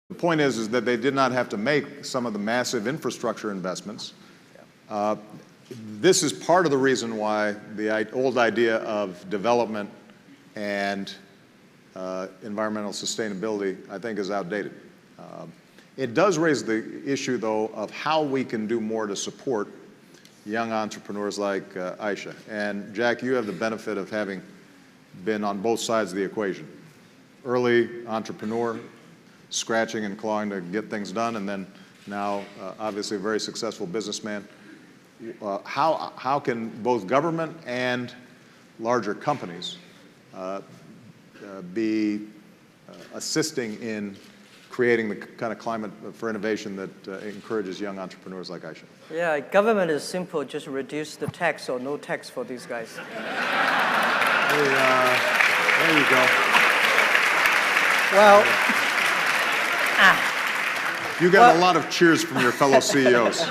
The point is that they did not have to make some of the massive infrastructure investments. This is part of the reason why the old idea of development and environmental sustainability, I think, is outdated. It does raise the issue, though, of how we can do more to support young entrepreneurs like Aisha. And Jack, you have the benefit of having been on both sides of the equation. Early entrepreneur, scratching and clawing to get things done, and then now obviously a very successful businessman. How can both government and larger companies be assisting in creating the kind of climate for innovation that encourages young entrepreneurs like Aisha? Yeah, government is simple, just reduce the tax or no tax for these guys. There you go. Well, you got a lot of cheers from your fellow CEOs.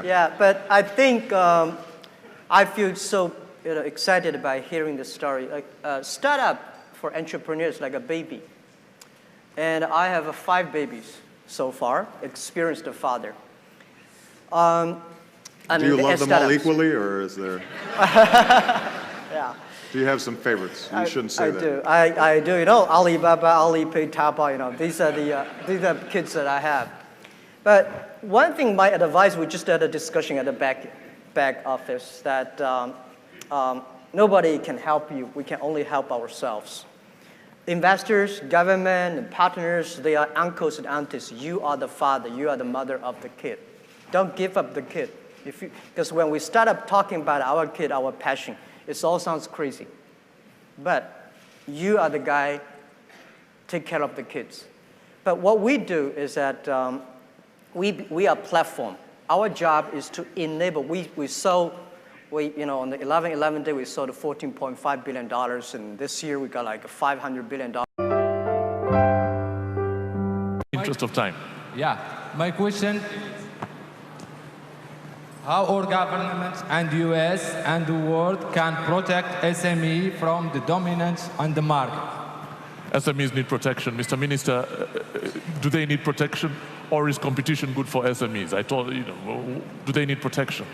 Yeah, but I think I feel so excited by hearing the story. Like startup for entrepreneurs like a baby. And I have 5 babies so far, experienced a father. Do you love them all equally, or is there? Yeah. Do you have some favorites? You shouldn't say that. I do. You know, Alibaba, Alipay, Taobao. You know, these are the kids that I have. But one thing, my advice, we just had a discussion at the back office that nobody can help you. We can only help ourselves. Investors, government, and partners, they are uncles and aunties. You are the father. You are the mother of the kid. Don't give up the kid. Because when we start up talking about our kid, our passion, it all sounds crazy. But you are the guy, take care of the kids. But what we do is that we are a platform. Our job is to enable. On the 11/11 day, we sold $14.5 billion, and this year we got like $500 billion. Interest of time. Yeah, my question, how our governments and the US and the world can protect SME from the dominance on the market? SMEs need protection. Mr. Minister, do they need protection, or is competition good for SMEs? I told you, do they need protection?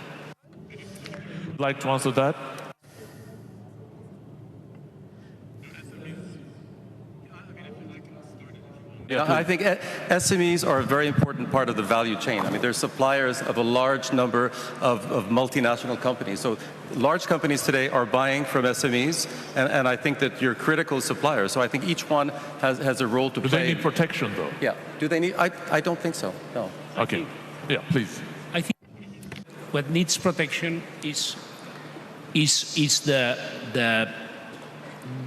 Like to answer that? Yeah, I think SMEs are a very important part of the value chain. I mean, they're suppliers of a large number of multinational companies. So large companies today are buying from SMEs, and I think that you're critical suppliers. So I think each one has a role to play. Do they need protection, though? Yeah. Do they need? I don't think so, no. Okay. Yeah, please. I think what needs protection is the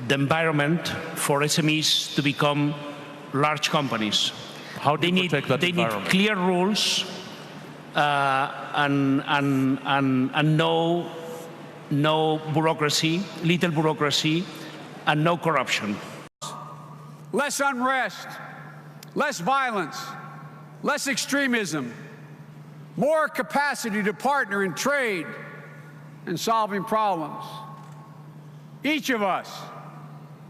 environment for SMEs to become large companies. How do you protect that environment? They need clear rules and no bureaucracy, little bureaucracy, and no corruption. Less unrest, less violence, less extremism, more capacity to partner in trade and solving problems. Each of us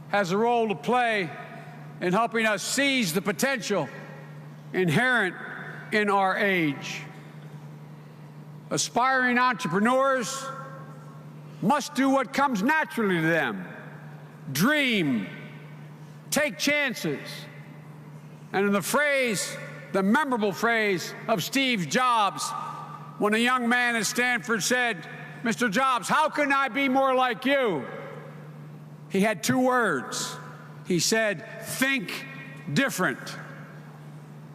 has a role to play in helping us seize the potential inherent in our age. Aspiring entrepreneurs must do what comes naturally to them: dream, take chances, and in the memorable phrase of Steve Jobs, when a young man at Stanford said, "Mr. Jobs, how can I be more like you?" He had 2 words. He said, "Think different."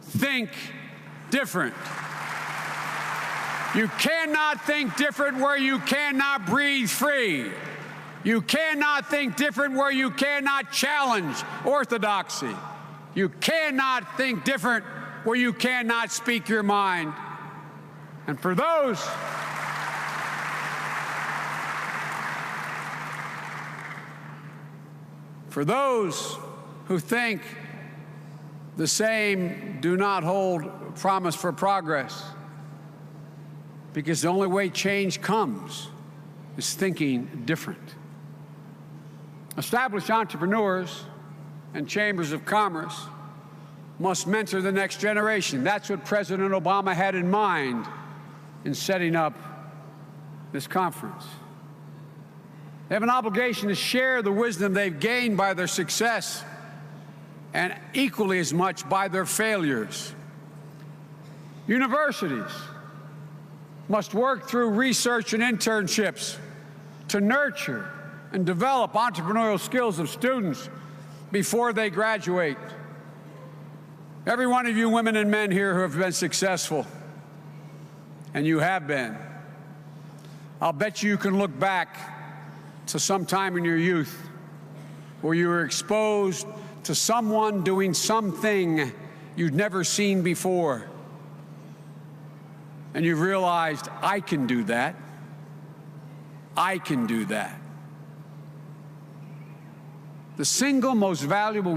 Think different. You cannot think different where you cannot breathe free. You cannot think different where you cannot challenge orthodoxy. You cannot think different where you cannot speak your mind. And for those who think the same do not hold promise for progress, because the only way change comes is thinking different. Established entrepreneurs and chambers of commerce must mentor the next generation. That's what President Obama had in mind in setting up this conference. They have an obligation to share the wisdom they've gained by their success and equally as much by their failures. Universities must work through research and internships to nurture and develop entrepreneurial skills of students before they graduate. Every one of you women and men here who have been successful, and you have been, I'll bet you can look back to some time in your youth where you were exposed to someone doing something you'd never seen before. And you've realized, I can do that. I can do that. The single most valuable